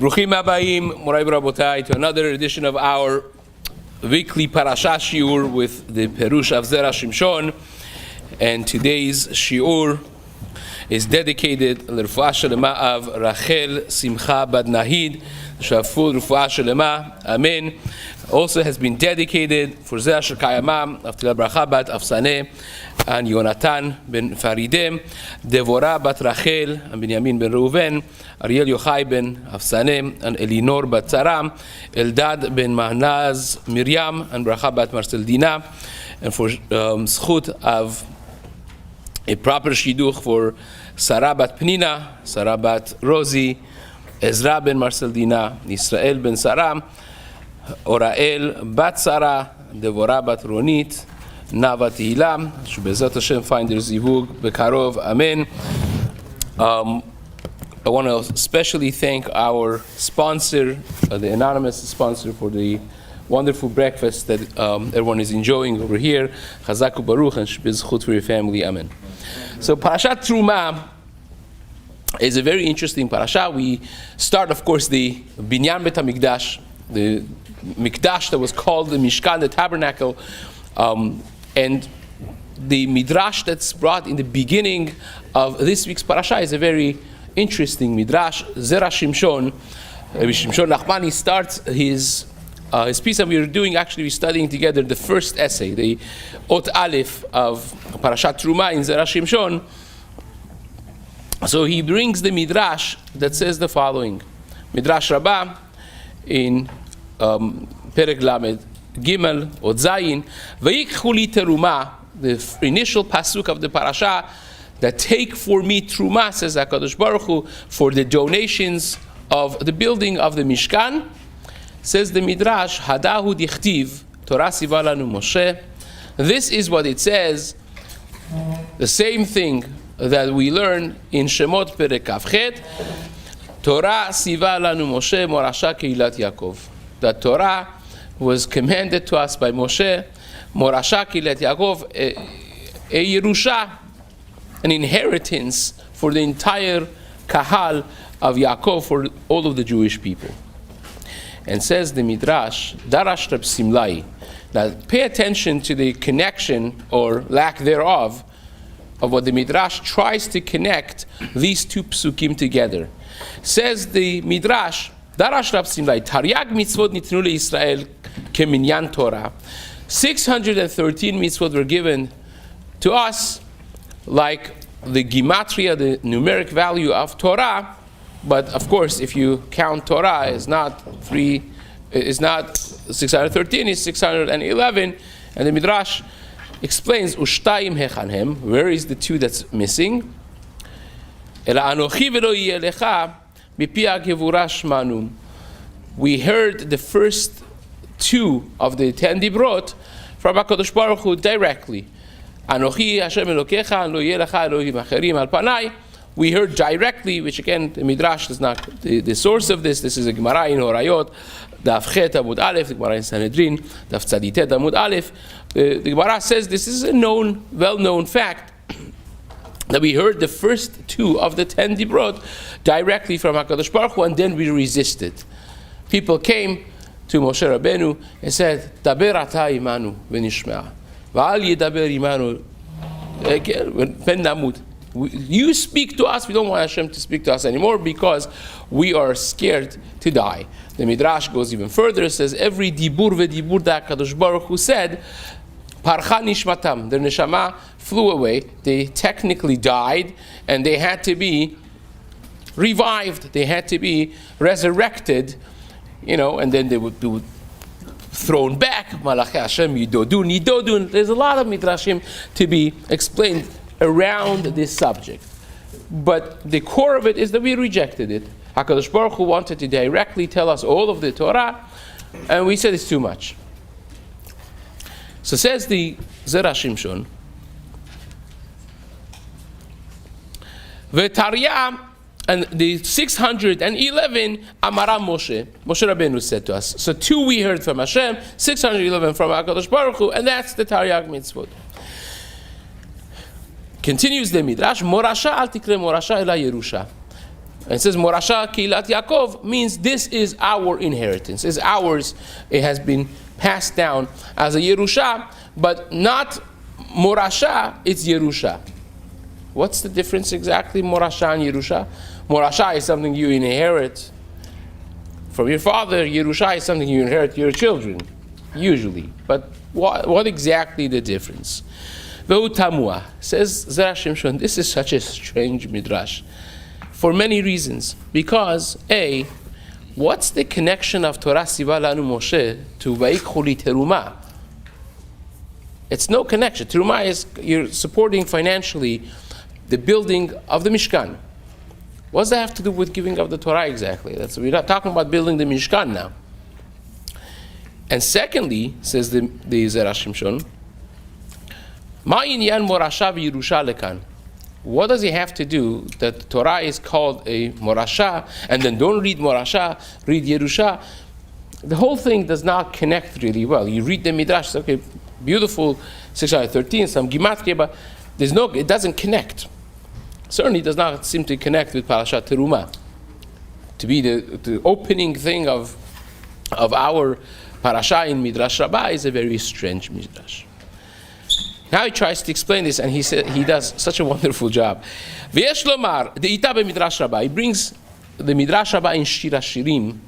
Bruchim Abayim, Morai Rabotai, to another edition of our weekly Parashat Shiur with the Perush of Zera Shimshon. And today's Shiur is dedicated to the Refuah Shelema of Rachel Simcha Bad Nahid, Shaful Refuah Shelema, Amen. Also has been dedicated for Zera Shekayama, of Tila Bracha Bat Afsaneh, and Yonatan ben Faridem, Devorah bat Rachel, and Benjamin ben Reuven, Ariel Yochai ben Afsaneh, and Elinor bat Saram, Eldad ben Mahnaz Miriam, and Bracha bat Marcel Dina, and for Zchut of a proper Shidduch for Sarah bat Pnina, Sarah bat Rosie, Ezra ben Marcel Dina, Yisrael ben Saram, Orael bat Sarah, Devorah bat Ronit, Nava Tehillah, Shubezat Hashem find their zivug bekarov, Amen. I want to especially thank our sponsor, the anonymous sponsor, for the wonderful breakfast that everyone is enjoying over here. Chazaku Baruch and Shubezchut for your family, Amen. So Parashat Terumah is a very interesting parasha. We start, of course, the Binyan Bet HaMikdash, the Mikdash that was called the Mishkan, the tabernacle. And the midrash that's brought in the beginning of this week's parasha is a very interesting midrash. Zera Shimshon, Rabbi Shimshon Nachmani starts his piece, and we're studying together the first essay, the Ot Aleph of Parashat Terumah in Zera Shimshon. So he brings the midrash that says the following: Midrash Rabbah in Perek Lamed Gimel or Zayin, Vayikchu li Terumah, the initial pasuk of the parasha, that take for me Terumah, says HaKadosh Baruch Hu, for the donations of the building of the Mishkan. Says the Midrash, Hadahu dichtiv, Torah siva lanu Moshe. This is what it says, the same thing that we learn in Shemot Perek Kavchet, Torah siva lanu Moshe morasha keilat Yaakov. That Torah was commanded to us by Moshe, Morasha Kilet Yaakov, a Yerusha, an inheritance for the entire Kahal of Yaakov, for all of the Jewish people. And says the Midrash, Darash Reb Simlai, that pay attention to the connection, or lack thereof, of what the Midrash tries to connect these two psukim together. Says the Midrash, Darash Reb Simlai, Taryag mitzvot nitnu leYisrael keminyan Torah. 613 mitzvot were given to us like the gematria, the numeric value of Torah. But of course, if you count Torah, it's not 613, it's 611. And the Midrash explains, Ushtayim hechanhem, where is the two that's missing? Ela anochi velo yeh lecha mipi hagevurah shmanu. We heard the first two of the 10 dibrot from HaKadosh Baruch Hu directly. Anochi Hashem Elokecha, lo yeh lecha Elohim acherim al panai. We heard directly, which again, the Midrash is not the source of this. This is a Gemara in Horayot, Daf Chet Amud Aleph, the Gemara in Sanhedrin, Daf Tzaditet Amud Aleph. The Gemara says this is a known, well-known fact, that we heard the first two of the 10 dibrot directly from HaKadosh Baruch Hu, and then we resisted. People came to Moshe Rabbeinu and said, Daber ata imanu v'nishme'a, v'al yedaber imanu pen namut. You speak to us, we don't want Hashem to speak to us anymore because we are scared to die. The Midrash goes even further, says, every dibur v'dibur that HaKadosh Baruch Hu said, parcha nishmatam, their neshama flew away, they technically died, and they had to be revived, they had to be resurrected, and then they would be thrown back. Malachi Hashem yidodun. There's a lot of midrashim to be explained around this subject. But the core of it is that we rejected it. HaKadosh Baruch Hu wanted to directly tell us all of the Torah, and we said it's too much. So says the Zera Shimshon, V'tarya, and the 611, Amara Moshe Rabbeinu said to us. So 2 we heard from Hashem, 611 from HaKadosh Baruch Hu, and that's the Taryag mitzvot. Continues the Midrash, Morasha al tikre Morasha ela Yerusha. And it says, Morasha Kilat Yaakov means this is our inheritance. It's ours. It has been passed down as a Yerusha, but not Morasha, it's Yerusha. What's the difference exactly, Morasha and Yerusha? Morasha is something you inherit from your father. Yerusha is something you inherit your children, usually. But what exactly the difference? Ve'u tamua, says Zera Shimshon, this is such a strange midrash. For many reasons. Because, A, what's the connection of Torah Siva Lanu Moshe to Vayikchu li Terumah? It's no connection. Terumah is, you're supporting financially the building of the Mishkan. What does that have to do with giving of the Torah exactly? We're not talking about building the Mishkan now. And secondly, says the Zera Shimshon, Ma inyan morasha v'yerusha lekan. What does he have to do that Torah is called a morasha, and then don't read morasha, read Yerusha? The whole thing does not connect really well. You read the Midrash, okay, beautiful, 613, some Gematria, but it doesn't connect. Certainly does not seem to connect with Parashat Terumah. To be the opening thing of our Parasha in Midrash Rabbah is a very strange Midrash. Now he tries to explain this, and he does such a wonderful job. V'yesh lomar de'ita b'Midrash Rabbah. He brings the Midrash Rabbah in Shir HaShirim,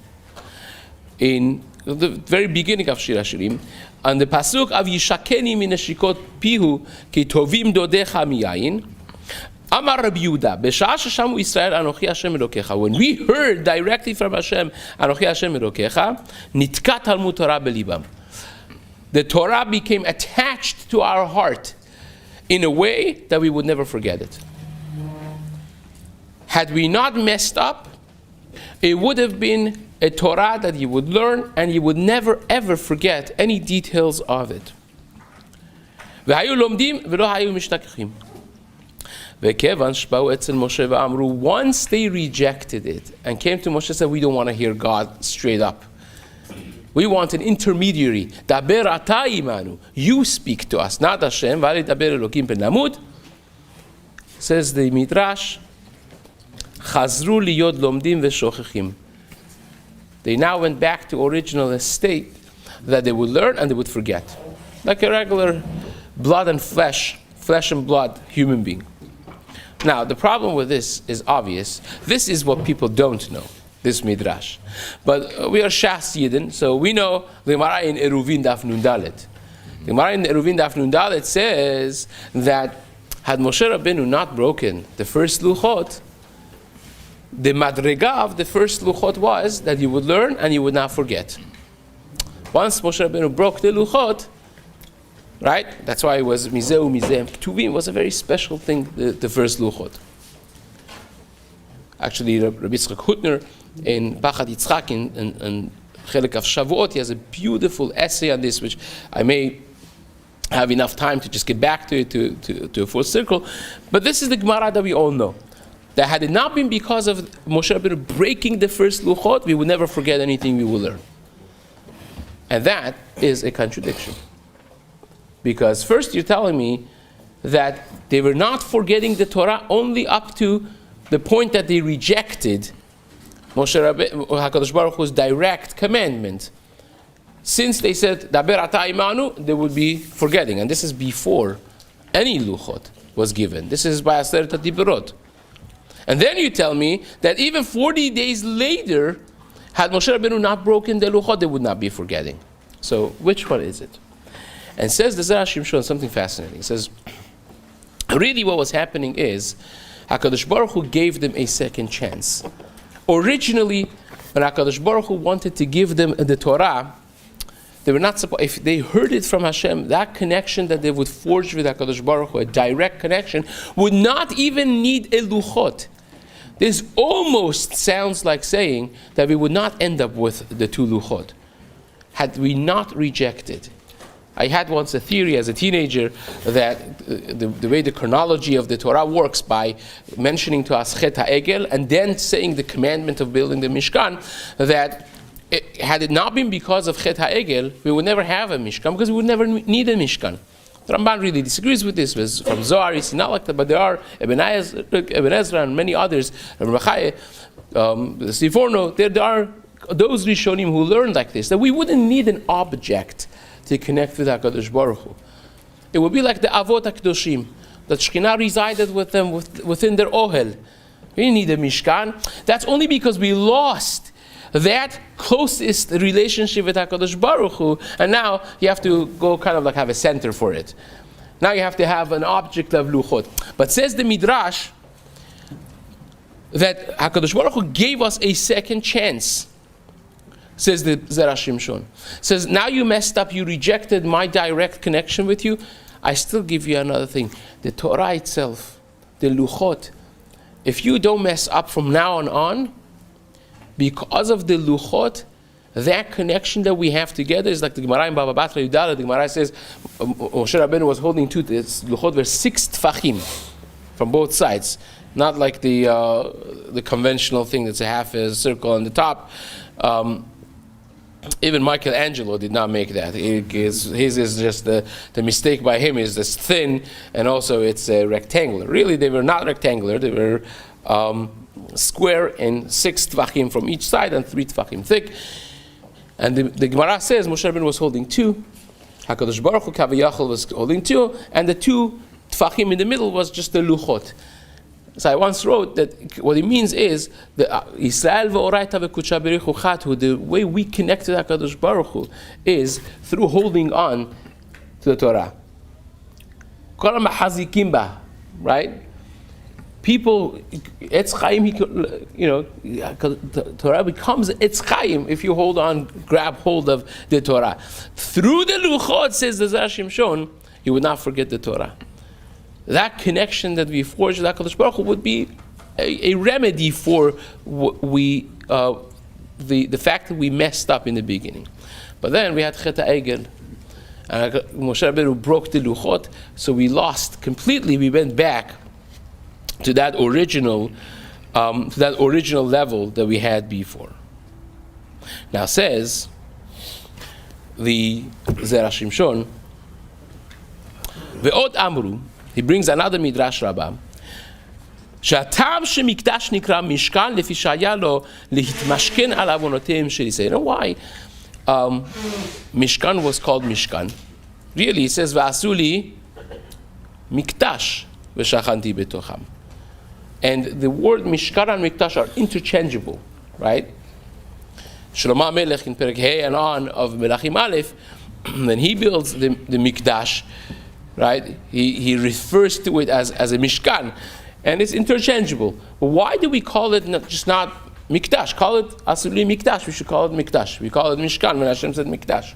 in the very beginning of Shir HaShirim, and the pasuk of Yishakeni mineshikot pihu ki tovim dodecha miyayin. Amar Rabbi Yehuda, b'sha'ah sheshamu Yisrael anochi Hashem Elokecha. When we heard directly from Hashem, anochi Hashem Elokecha, nitka Talmud Torah belibam. The Torah became attached to our heart in a way that we would never forget it. Had we not messed up, it would have been a Torah that you would learn and you would never ever forget any details of it. Once they rejected it and came to Moshe and said, we don't want to hear God straight up. We want an intermediary. Daber ata imanu. You speak to us, not Hashem. V'alei daber Elokim ben namud. Says the Midrash, Chazru liyod lomdim v'shochechim. They now went back to original state that they would learn and they would forget. Like a regular blood and flesh and blood human being. Now, the problem with this is obvious. This is what people don't know. This Midrash. But we are Shas Yidden, so we know the Gemara in Eruvin Daf Nun Dalet. The Gemara in Eruvin Daf Nun Dalet says that had Moshe Rabbeinu not broken the first Luchot, the Madrega of the first Luchot was that you would learn and you would not forget. Once Moshe Rabbeinu broke the Luchot, right? That's why it was Mizeu, Mizem, Ktuvim was a very special thing, the first Luchot. Actually, Rabbi Yitzchak Hutner, in Bachad Yitzchak, in Chelek of Shavuot, he has a beautiful essay on this, which I may have enough time to just get back to it, to a full circle. But this is the Gemara that we all know. That had it not been because of Moshe Rabbeinu breaking the first Luchot, we would never forget anything we will learn. And that is a contradiction. Because first you're telling me that they were not forgetting the Torah only up to the point that they rejected Moshe Rabbeinu, HaKadosh Baruch Hu's direct commandment. Since they said, Daber ata imanu, they would be forgetting. And this is before any Luchot was given. This is by Aseret HaDiberot. And then you tell me that even 40 days later, had Moshe Rabbeinu not broken the Luchot, they would not be forgetting. So, which one is it? And says the Zera Shimshon something fascinating. It says, really what was happening is, HaKadosh Baruch Hu gave them a second chance. Originally, when HaKadosh Baruch Hu wanted to give them the Torah, they were not supposed, if they heard it from Hashem, that connection that they would forge with HaKadosh Baruch Hu, a direct connection, would not even need a Luchot. This almost sounds like saying that we would not end up with the two Luchot, had we not rejected. I had once a theory as a teenager that the way the chronology of the Torah works by mentioning to us Chet HaEgel and then saying the commandment of building the Mishkan, that had it not been because of Chet HaEgel, we would never have a Mishkan because we would never need a Mishkan. The Ramban really disagrees with this. From Zohar, it's not like that, but there are Ibn Ezra and many others, Rabbi Chaim, Siforno, there are those Rishonim who learned like this, that we wouldn't need an object to connect with HaKadosh Baruch Hu. It would be like the Avot HaKadoshim, that Shekhinah resided with them within their Ohel. We didn't need a Mishkan. That's only because we lost that closest relationship with HaKadosh Baruch Hu, and now you have to go kind of like have a center for it. Now you have to have an object of Luchot. But says the Midrash that HaKadosh Baruch Hu gave us a second chance. Says the Zera Shimshon. Says, now you messed up, you rejected my direct connection with you, I still give you another thing. The Torah itself, the Luchot, if you don't mess up from now on, because of the Luchot, that connection that we have together is like the Gemara in Baba Batra Yudala. The Gemara says, Moshe Rabbeinu was holding two, this Luchot were 6 tfachim from both sides. Not like the conventional thing that's a half a circle on the top. Even Michelangelo did not make that. His is just the mistake by him is this thin, and also it's rectangular. Really, they were not rectangular. They were square and 6 tvachim from each side and 3 tvachim thick. And the Gemara says Moshe Rabbeinu was holding 2. HaKadosh Baruch Hu Kaviyachol was holding 2, and the 2 tvachim in the middle was just the luchot. So I once wrote that what it means is the Yisrael v'oraita v'kudsha b'richu chatu, the way we connect to HaKadosh Baruch Hu is through holding on to the Torah. Kol ha'machazikim ba, right? People, Etz Chaim, Torah becomes Etz Chaim if you grab hold of the Torah. Through the Luchot, says the Zera Shimshon, you would not forget the Torah. That connection that we forged with HaKadosh Baruch Hu would be a remedy for the fact that we messed up in the beginning. But then we had Chet HaEgel, and Moshe Rabbeinu broke the Luchot, so we lost completely. We went back to that original level that we had before. Now says the Zera Shimshon, Ve'od Amru, he brings another Midrash Rabbah, שהטעם שמקדש נקרא משכן לפי שהיה לו להתמשכן על עוונותיהם של ישראל. You know why Mishkan was called Mishkan? Really, he says, ועשו לי מקדש ושכנתי בתוכם. And the word Mishkan and Mikdash are interchangeable, right? Shlomo Melech in Perek Hey and on of Melachim Aleph, when he builds the Mikdash, right? He refers to it as a Mishkan, and it's interchangeable. But why do we call it not Mikdash? Call it Asuli Mikdash. We should call it Mikdash. We call it Mishkan when Hashem said Mikdash.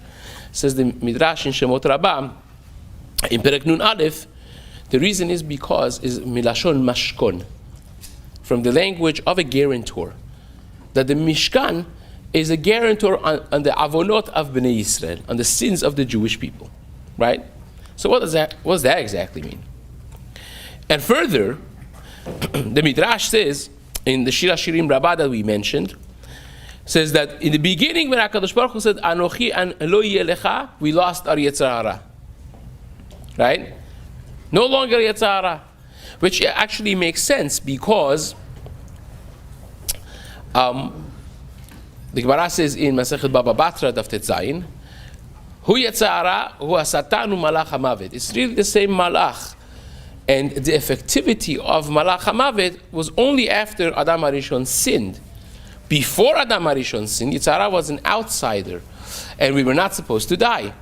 Says the Midrash in Shemot Rabbah in Perek Nun Aleph. The reason is because is Milashon Mashkon, from the language of a guarantor, that the Mishkan is a guarantor on the avonot of Bnei Yisrael, on the sins of the Jewish people, right? So what does that exactly mean? And further, the Midrash says, in the Shir HaShirim Rabbah that we mentioned, says that in the beginning when HaKadosh Baruch Hu said, Anochi and lo yeh lecha, we lost our Yetzer Hara, right? No longer Yetzer Hara. Which actually makes sense because the Gemara says in Masechet Baba Batra Daf Tet Zayin, Hu Yetzer Hara hu hasatan u'malach hamavet. It's really the same malach, and the effectivity of malach hamavet was only after Adam HaRishon sinned. Before Adam HaRishon sinned, Yetzer Hara was an outsider, and we were not supposed to die.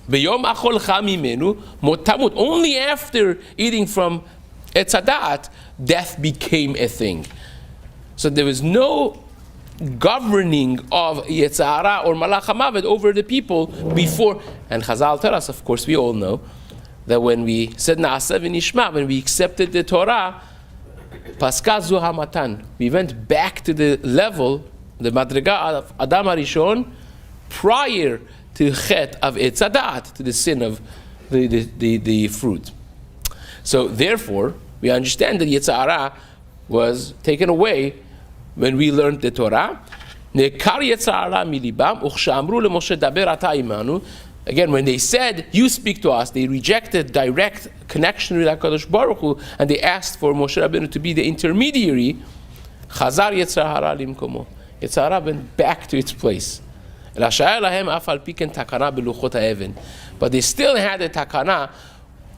B'yom achol chamimenu mot tamut. Only after eating from Etz Hadat, death became a thing. So there was no governing of Yetzer Hara or Malach HaMavet over the people before. And Chazal tell us, of course, we all know that when we said Na'aseh v'nishma, when we accepted the Torah, Paska zu hamatan, we went back to the level, the Madriga of Adam HaRishon, prior to chet of Etz Hadat, to the sin of the fruit. So therefore, we understand that Yetzer Hara was taken away when we learned the Torah. Nekar Yetzer Hara milibam, uchshe'amru leMoshe daber ata imanu. Again, when they said, you speak to us, they rejected direct connection with HaKadosh Baruch Hu, and they asked for Moshe Rabbeinu to be the intermediary. Chazar Yetzer Hara limkomo. Yetzer Hara went back to its place. But they still had a takana.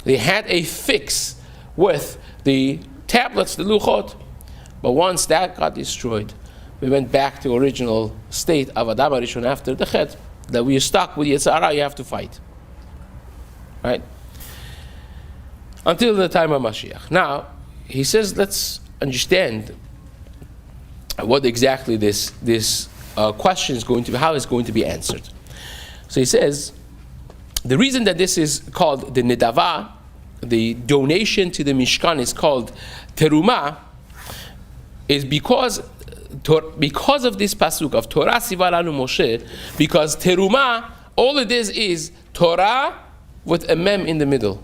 They had a fix with the tablets, the luchot. But once that got destroyed, we went back to original state of Adam HaRishon after the Chet, that we are stuck with Yetzer Hara, you have to fight. Right? Until the time of Mashiach. Now, he says, let's understand what exactly this question is going to be, how it's going to be answered. So he says, the reason that this is called the Nedava, the donation to the Mishkan is called Terumah, is because of this pasuk of Torah Siva Lanu Moshe, because Terumah, all it is Torah with a mem in the middle.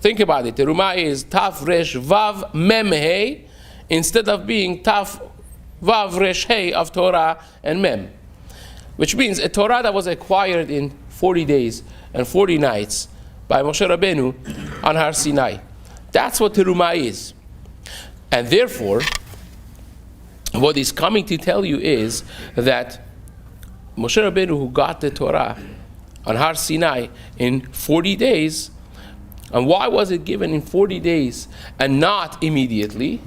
Think about it. Terumah is Taf Resh Vav Mem Hey, instead of being Taf Vav Resh Hey of Torah and Mem, which means a Torah that was acquired in 40 days and 40 nights by Moshe Rabbeinu on Har Sinai. That's what Terumah is. And therefore, what he's coming to tell you is that Moshe Rabbeinu, who got the Torah on Har Sinai in 40 days, and why was it given in 40 days and not immediately?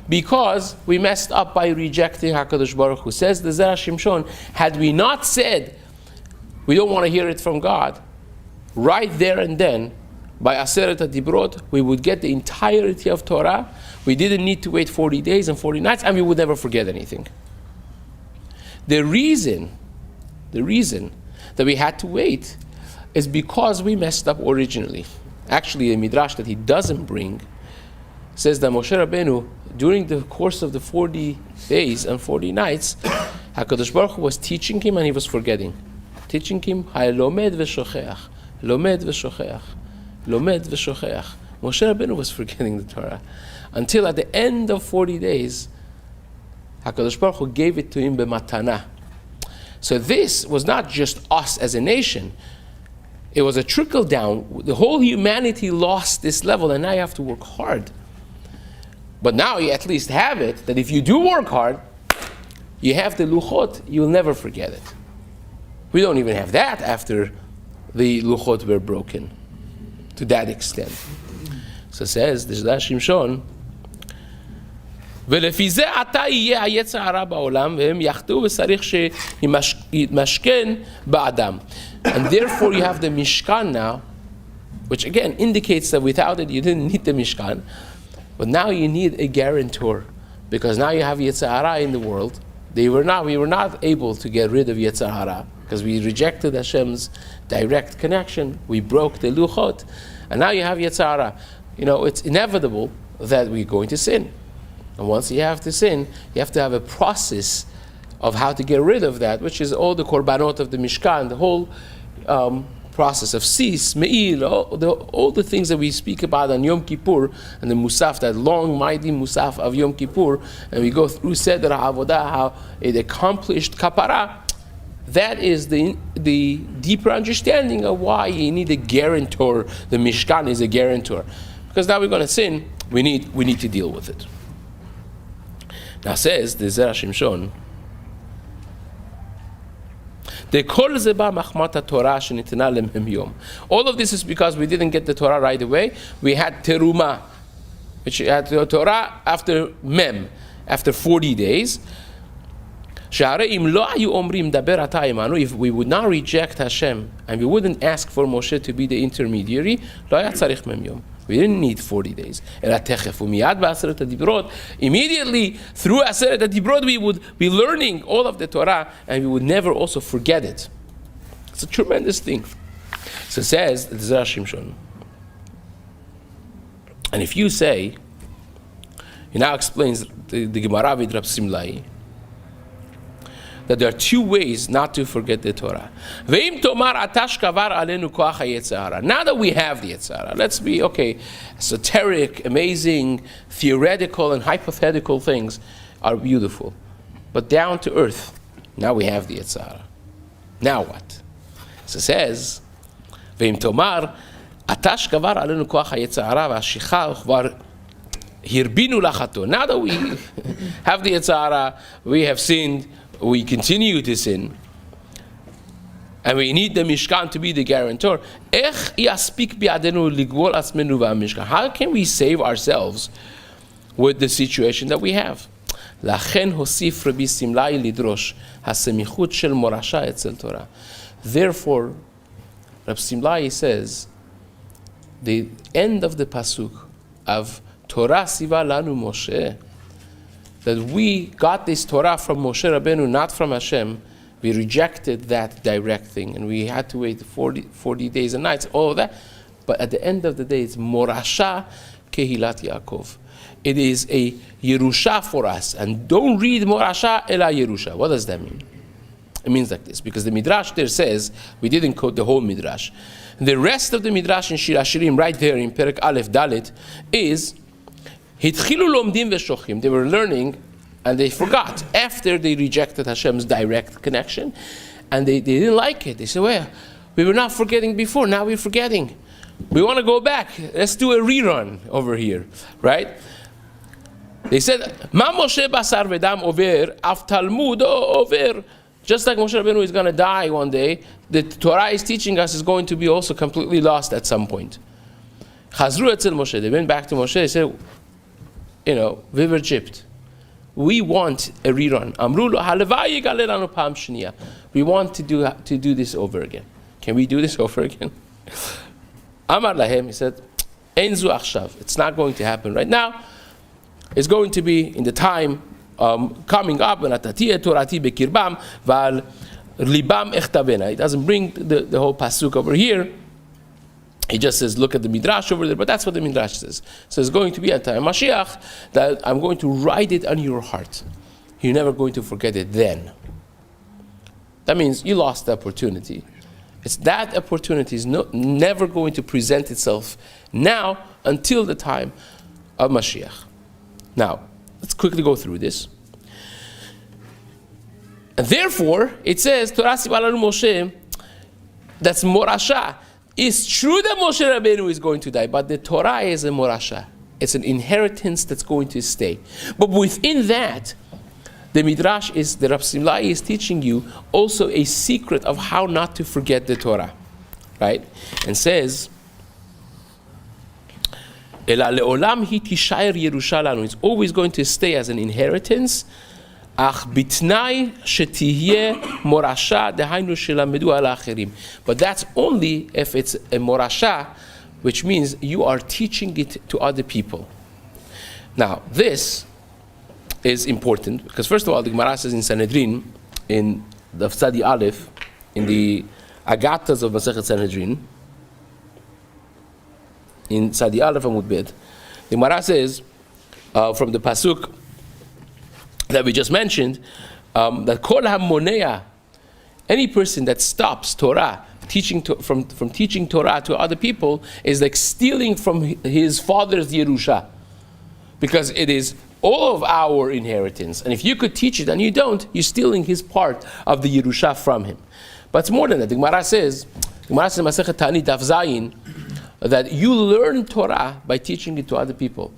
Because we messed up by rejecting HaKadosh Baruch Hu. Says the Zera Shimshon, had we not said we don't want to hear it from God, right there and then, by Aseret HaDibrot, we would get the entirety of Torah. We didn't need to wait 40 days and 40 nights, and we would never forget anything. The reason that we had to wait is because we messed up originally. Actually, a midrash that he doesn't bring says that Moshe Rabbeinu, during the course of the 40 days and 40 nights, HaKadosh Baruch Hu was teaching him and he was forgetting. Teaching him, lomed v'shocheach, lomed v'shocheach, lomed v'shocheach. Moshe Rabbeinu was forgetting the Torah. Until at the end of 40 days, HaKadosh Baruch Hu gave it to him b'matana. So this was not just us as a nation. It was a trickle down. The whole humanity lost this level, and now you have to work hard. But now you at least have it, that if you do work hard, you have the luchot, you'll never forget it. We don't even have that after the luchot were broken, to that extent. So it says, the Zera Shimshon, ולפי זה עתה יהיה היצר הרע בעולם, והם יחטאו וצריך שיתמשכן באדם. And therefore you have the Mishkan now, which again indicates that without it you didn't need the Mishkan, but now you need a guarantor, because now you have Yetzer Hara in the world. We were not able to get rid of Yetzer Hara, because we rejected Hashem's direct connection. We broke the Luchot, and now you have Yetzer Hara. You know, it's inevitable that we're going to sin. And once you have to sin, you have to have a process of how to get rid of that, which is all the korbanot of the Mishkan, the whole process of sis, me'il, all the things that we speak about on Yom Kippur, and the Musaf, that long, mighty Musaf of Yom Kippur, and we go through Seder HaAvodah, how it accomplished Kapara. That is the deeper understanding of why you need a guarantor. The Mishkan is a guarantor. Because now we're going to sin, we need to deal with it. Now says the Zera Shimshon, all of this is because we didn't get the Torah right away. We had Terumah, which had the Torah after Mem, after 40 days. If we would not reject Hashem and we wouldn't ask for Moshe to be the intermediary, we didn't need 40 days. Immediately, through Aseret HaDibrot, we would be learning all of the Torah, and we would never also forget it. It's a tremendous thing. So it says, the Zera Shimshon. And if you say, he now explains the Gemara with Rab Simlai, that there are two ways not to forget the Torah. Now that we have the Yetzer Hara, let's be, esoteric, amazing, theoretical, and hypothetical things are beautiful. But down to earth, now we have the Yetzer Hara. Now what? So it says, ואם תאמר, אתה שגבר עלינו כוח היצר הרע והשכחה וכבר הרבינו לחטוא. Now that we have the יצר הרע, we have sinned, we continue to sin, and we need the Mishkan to be the guarantor. איך יספיק בידינו לגבול עצמנו והמשכן? How can we save ourselves with the situation that we have? לכן הוסיף רבי סמלאי לדרוש הסמיכות של מורשה אצל תורה. Therefore, Rabbi Simlai says, the end of the pasuk of Torah siva lanu Moshe, that we got this Torah from Moshe Rabbeinu, not from Hashem. We rejected that direct thing, and we had to wait 40 days and nights, all of that. But at the end of the day, it's Morasha Kehilat Yaakov. It is a Yerusha for us. And don't read Morasha Ela Yerusha. What does that mean? It means like this, because the Midrash there says, we didn't quote the whole Midrash. The rest of the Midrash in Shir Hashirim, right there in Perek Aleph Dalet, is Hitchilu Lomdim Veshochim. They were learning, and they forgot after they rejected Hashem's direct connection, and they didn't like it. They said, well, we were not forgetting before, now we're forgetting. We want to go back. Let's do a rerun over here, right? They said, Ma Moshe Basar Vedam Over, Av Talmud Over. Just like Moshe Rabbeinu is going to die one day, the Torah is teaching us is going to be also completely lost at some point. Chazru etzel Moshe. They went back to Moshe. They said, we were gypped. We want a rerun. Amru lo halevai yigaleh lanu pam shniya. We want to do this over again. Can we do this over again? Amar lahem, he said, Ein zu achshav. It's not going to happen right now. It's going to be in the time coming up. It doesn't bring the whole pasuk over here. He just says, look at the Midrash over there, but that's what the Midrash says. So it's going to be at time Mashiach that I'm going to write it on your heart. You're never going to forget it then. That means you lost the opportunity. It's that opportunity is never going to present itself now until the time of Mashiach. Now, let's quickly go through this. And therefore, it says, Torah Sivalanu Moshe, that's Morasha. It's true that Moshe Rabbeinu is going to die, but the Torah is a Morasha. It's an inheritance that's going to stay. But within that, the Midrash is, the Rabbi Simlai is teaching you also a secret of how not to forget the Torah. Right? And says, it's always going to stay as an inheritance. But that's only if it's a morasha, which means you are teaching it to other people. Now, this is important because, first of all, the Gemara says in Sanhedrin, in the Tzadi Aleph, in the Agatas of Masechet Sanhedrin, in Tzadi Aleph Amud Bet, the Gemara says from the pasuk that we just mentioned, that Kol HaMonea, any person that stops Torah, from teaching Torah to other people, is like stealing from his father's Yerusha, because it is all of our inheritance. And if you could teach it and you don't, you're stealing his part of the Yerusha from him. But it's more than that. The Gemara says Masechet Ta'anit Daf Zayin, that you learn Torah by teaching it to other people.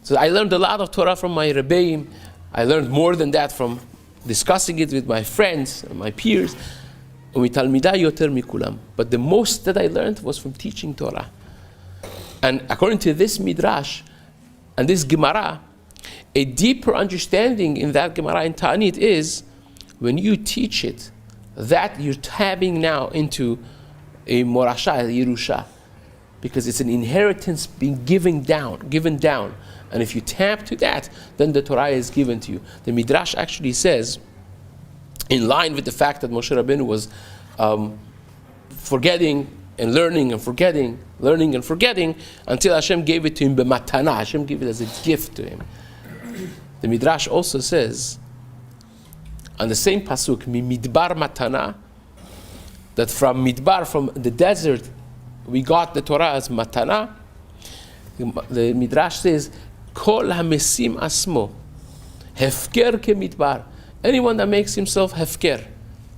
So I learned a lot of Torah from my Rebbeim. I learned more than that from discussing it with my friends and my peers. But the most that I learned was from teaching Torah. And according to this Midrash and this Gemara, a deeper understanding in that Gemara in Ta'anit is when you teach it, that you're tapping now into a Morasha, a Yerusha, because it's an inheritance being given down. And if you tap to that, then the Torah is given to you. The Midrash actually says, in line with the fact that Moshe Rabbeinu was forgetting and learning and forgetting, until Hashem gave it to him b'matana. Hashem gave it as a gift to him. The Midrash also says, on the same pasuk, midbar matana, that from midbar, from the desert, we got the Torah as matana. The Midrash says, Kol hamesim asmo, hefker ke midbar. Anyone that makes himself hefker,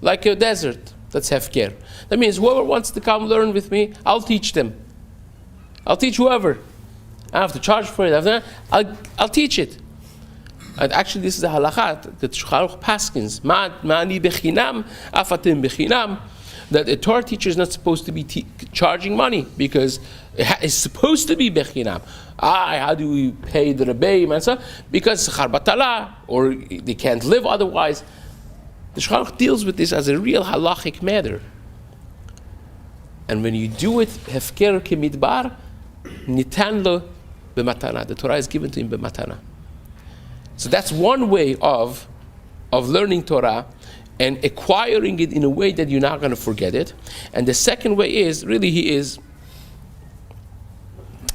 like a desert, That's hefker. That means whoever wants to come learn with me, I'll teach them. I'll teach whoever. I have to charge for it. I'll teach it. And actually, this is a halakha that Shulchan Aruch paskins. Ma'ani bechinam, afatim bechinam. That a Torah teacher is not supposed to be charging money because it's supposed to be bechinam. How do we pay the rebbeim and so? Because sechar batala, or they can't live otherwise. The Shulchan Aruch deals with this as a real halachic matter. And when you do it, hefker kemidbar, nitan lo b'matana. The Torah is given to him b'matana. So that's one way of learning Torah and acquiring it in a way that you're not going to forget it. And the second way is, really he is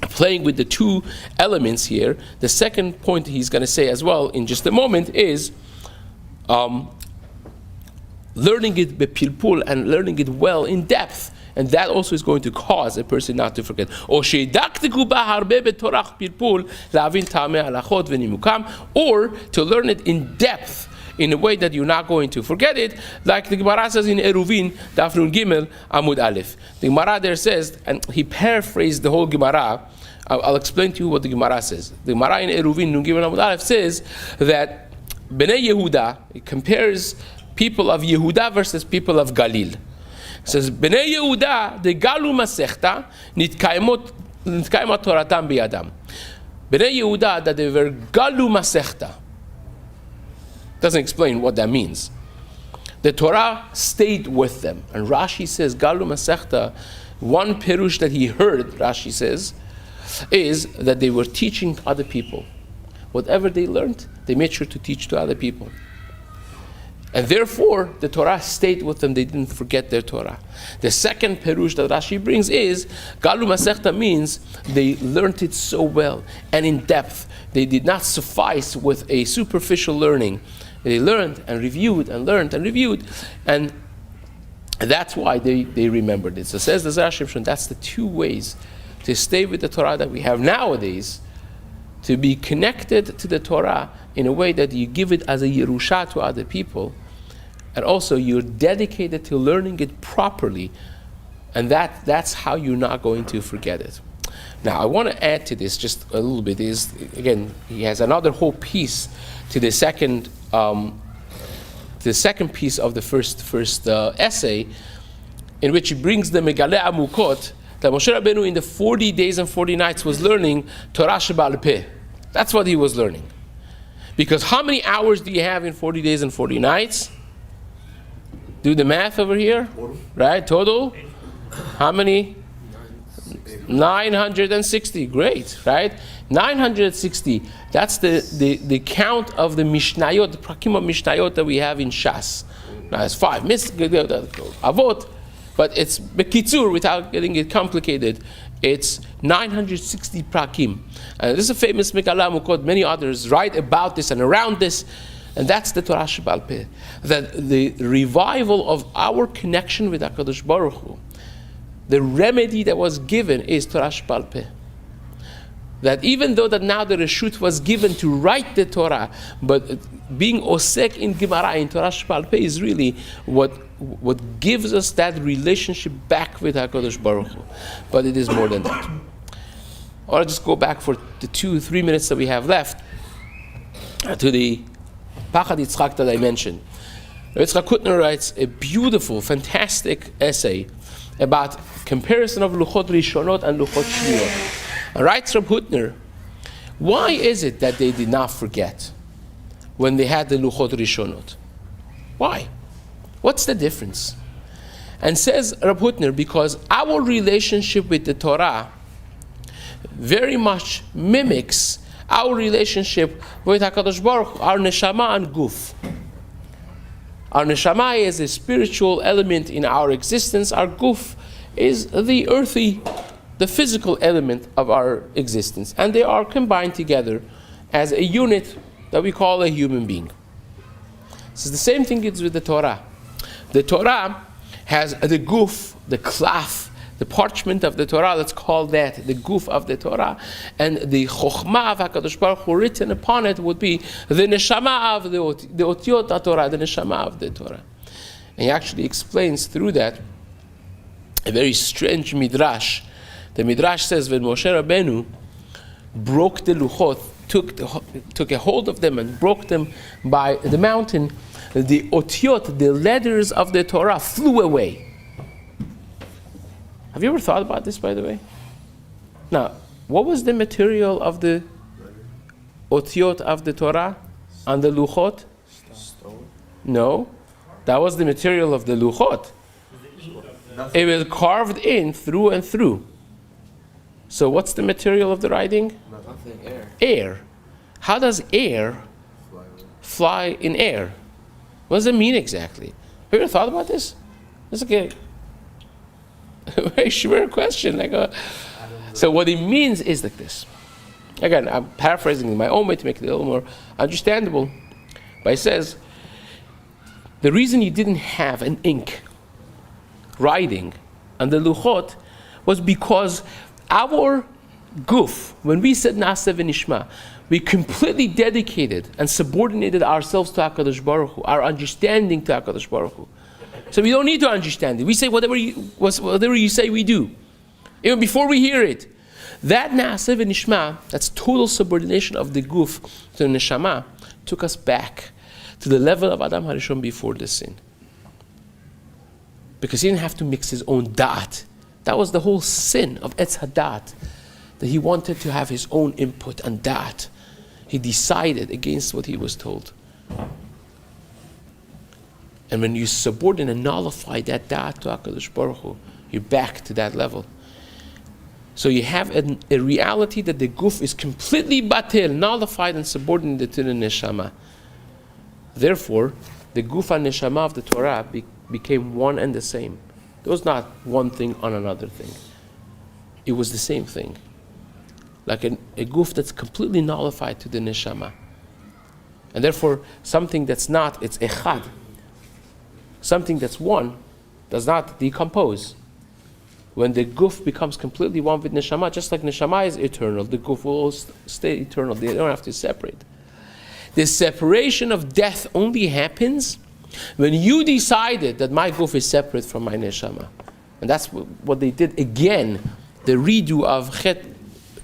playing with the two elements here. The second point he's going to say as well in just a moment is learning it bepilpul and learning it well in depth. And that also is going to cause a person not to forget. Or to learn it in depth in a way that you're not going to forget it, like the Gemara says in Eruvin, Daf Nun Gimel, Amud Aleph. The Gemara there says, and he paraphrased the whole Gemara. I'll explain to you what the Gemara says. The Gemara in Eruvin, Nun Gimel, Amud Aleph says that Bnei Yehuda, it compares people of Yehuda versus people of Galil. It says, Bnei Yehuda, the Galu Masechta, Nitkaimat Toratam Biyadam. Bnei Yehuda, that they were Galu Masechta. Doesn't explain what that means. The Torah stayed with them. And Rashi says, Galu Masechta, one perush that he heard, Rashi says, is that they were teaching other people. Whatever they learned, they made sure to teach to other people. And therefore, the Torah stayed with them. They didn't forget their Torah. The second perush that Rashi brings is, Galu Masechta means they learned it so well and in depth. They did not suffice with a superficial learning. They learned and reviewed and learned and reviewed. And that's why they remembered it. So says the Zera Shimshon, that's the two ways to stay with the Torah that we have nowadays, to be connected to the Torah in a way that you give it as a Yerusha to other people, and also you're dedicated to learning it properly, and that's how you're not going to forget it. Now, I want to add to this just a little bit. Is again, he has another whole piece to the second piece of the first essay, in which he brings the Megale Amukot that Moshe Rabbeinu in the 40 days and 40 nights was learning Torah Sheba'al Peh. That's what he was learning. Because how many hours do you have in 40 days and 40 nights? Do the math over here. Total. Right? Total? How many? 960. Great, right? 960. That's the count of the Mishnayot, the Prakim of Mishnayot that we have in Shas. Now it's 5. Avot. But it's Bekitzur, without getting it complicated. It's 960 prakim. This is a famous Megala Mukot. Many others write about this and around this. And that's the Torah Sheba'al Peh. That the revival of our connection with HaKadosh Baruch Hu, the remedy that was given is Torah Sheba'al Peh. That even though that now the Reshut was given to write the Torah, but being Osek in Gemara, in Torah Sheba'al Peh, is really what gives us that relationship back with HaKadosh Baruch Hu. But it is more than that. I'll just go back for the 2-3 minutes that we have left to the Pachad Yitzchak that I mentioned. Rabbi Yitzchak Kutner writes a beautiful, fantastic essay about comparison of Luchot Rishonot and Luchot Shniyot. And writes Rabbi Kutner, why is it that they did not forget when they had the Luchot Rishonot? Why? What's the difference? And says Rabbi Kutner, because our relationship with the Torah very much mimics our relationship with HaKadosh Baruch Hu, our neshama and guf. Our neshama is a spiritual element in our existence. Our guf is the earthy, the physical element of our existence. And they are combined together as a unit that we call a human being. So the same thing is with the Torah. The Torah has the guf, the klaf, the parchment of the Torah, let's call that the guf of the Torah, and the chokhmah of HaKadosh Baruch Hu written upon it would be the neshama of the otiyot Torah, the neshama of the Torah. And he actually explains through that a very strange midrash. The midrash says when Moshe Rabbeinu broke the luchot, took a hold of them and broke them by the mountain, the otiot, the letters of the Torah, flew away. Have you ever thought about this, by the way? Now, what was the material of the otiot of the Torah on the luchot? Stone? No, that was the material of the luchot. It was carved in through and through. So what's the material of the writing? Nothing. Air. Air. How does air fly in air? What does it mean exactly? Have you ever thought about this? It's like a very sure question. So what it means is like this. Again, I'm paraphrasing in my own way to make it a little more understandable. But it says, the reason you didn't have an ink writing on the luchot was because our guf, when we said Na'aseh v'nishma, we completely dedicated and subordinated ourselves to HaKadosh Baruch Hu, our understanding to HaKadosh Baruch Hu. So we don't need to understand it. We say whatever you say, we do. Even before we hear it. That Na'aseh v'nishma, that's total subordination of the guf to the neshama, took us back to the level of Adam HaRishon before the sin. Because he didn't have to mix his own da'at. That was the whole sin of Etz Hadat, that he wanted to have his own input and da'at. He decided against what he was told. And when you subordinate and nullify that da'at to HaKadosh Baruch Hu, you're back to that level. So you have a reality that the guf is completely batil, nullified and subordinated to the neshama. Therefore, the guf and neshama of the Torah became one and the same. There was not one thing on another thing. It was the same thing. Like a guf that's completely nullified to the neshama. And therefore, something that's not, it's echad. Something that's one does not decompose. When the guf becomes completely one with neshama, just like neshama is eternal, the guf will stay eternal. They don't have to separate. The separation of death only happens when you decided that my guf is separate from my neshama. And that's what they did again. The redo of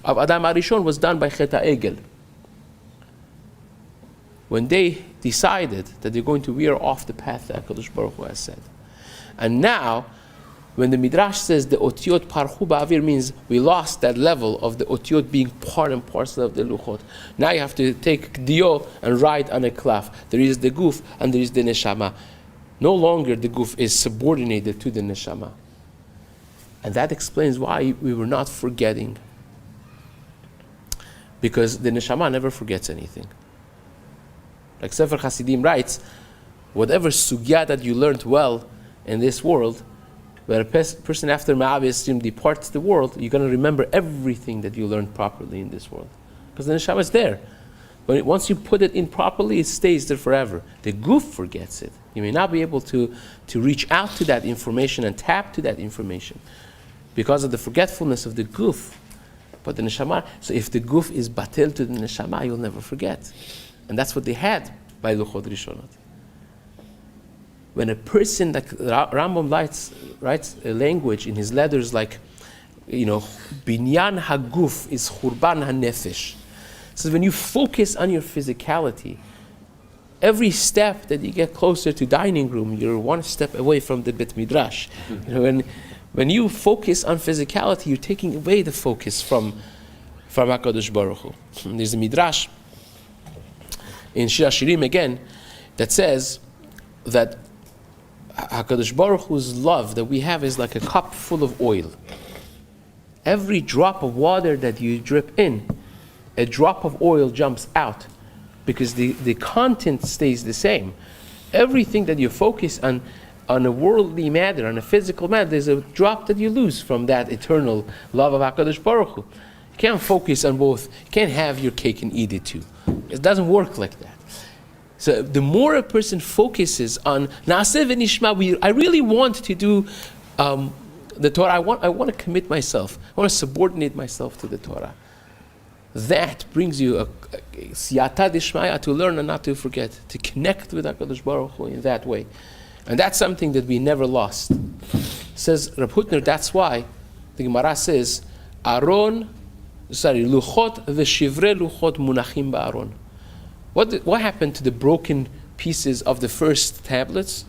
Adam HaRishon was done by Chet HaEgel. When they decided that they're going to veer off the path that HaKadosh Baruch Hu has said. And now, when the Midrash says the otiot parchu ba'avir, means we lost that level of the otiot being part and parcel of the luchot. Now you have to take dio and write on a klaf. There is the guf and there is the neshama. No longer the guf is subordinated to the neshama. And that explains why we were not forgetting. Because the neshama never forgets anything. Like Sefer Hasidim writes, whatever sugya that you learned well in this world, when a person after Ma'avis departs the world, you're going to remember everything that you learned properly in this world. Because the neshama is there. But once you put it in properly, it stays there forever. The guf forgets it. You may not be able to reach out to that information and tap to that information because of the forgetfulness of the guf. But the neshama, so if the guf is batil to the neshama, you'll never forget. And that's what they had by Luchot Rishonot. When a person, like Rambam writes a language in his letters like, binyan haguf is churban hanefesh. So when you focus on your physicality, every step that you get closer to dining room, you're one step away from the Bet Midrash. When you focus on physicality, you're taking away the focus from HaKadosh Baruch Hu. There's a Midrash in Shir Hashirim again that says that HaKadosh Baruch Hu's love that we have is like a cup full of oil. Every drop of water that you drip in, a drop of oil jumps out because the content stays the same. Everything that you focus on a worldly matter, on a physical matter, there's a drop that you lose from that eternal love of HaKadosh Baruch Hu. You can't focus on both. You can't have your cake and eat it too. It doesn't work like that. So the more a person focuses on Na'aseh v'nishma, I really want to do the Torah. I want to commit myself. I want to subordinate myself to the Torah. That brings you a siyata d'ishmaya, to learn and not to forget, to connect with HaKadosh Baruch Hu in that way. And that's something that we never lost. Says Reb Hutner, that's why the Gemara says, luchot v'shivre luchot munachim ba'aron. What happened to the broken pieces of the first tablets?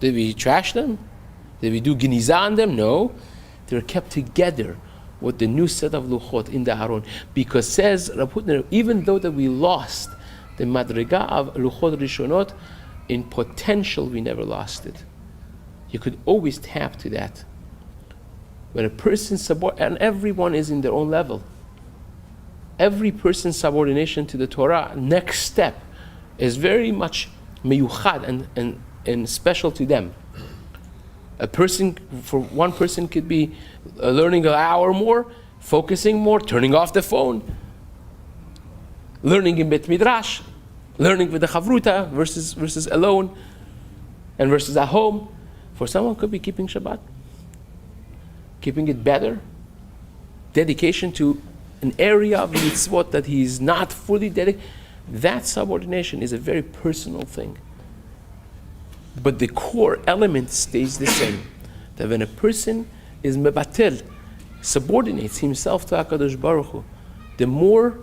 Did we trash them? Did we do geniza on them? No. They were kept together with the new set of luchot in the Aron. Because says Reb Hutner, even though that we lost the madriga of luchot rishonot, in potential we never lost it. You could always tap to that. When a person and everyone is in their own level. Every person's subordination to the Torah, next step, is very much meyuchad and special to them. For one person could be learning an hour more, focusing more, turning off the phone, learning in Bet Midrash, learning with the Chavruta versus alone, and versus at home. For someone could be keeping Shabbat, keeping it better, dedication to an area of mitzvot that he is not fully dedicated. That subordination is a very personal thing. But the core element stays the same. That when a person is mebatel, subordinates himself to HaKadosh Baruch Hu, the more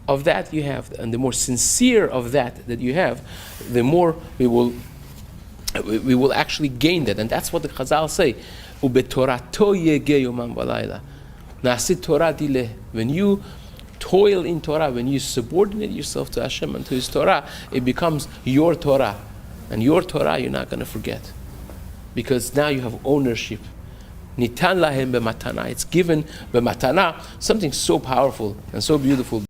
of that you have, and the more sincere of that you have, the more we will actually gain that. And that's what the Chazal say. Ubetorato yegeh yomam v'layla. Nasit Torah dileh. When you toil in Torah, when you subordinate yourself to Hashem and to His Torah, it becomes your Torah. And your Torah you're not going to forget. Because now you have ownership. Nitan lahem b'matana. It's given b'matana, something so powerful and so beautiful.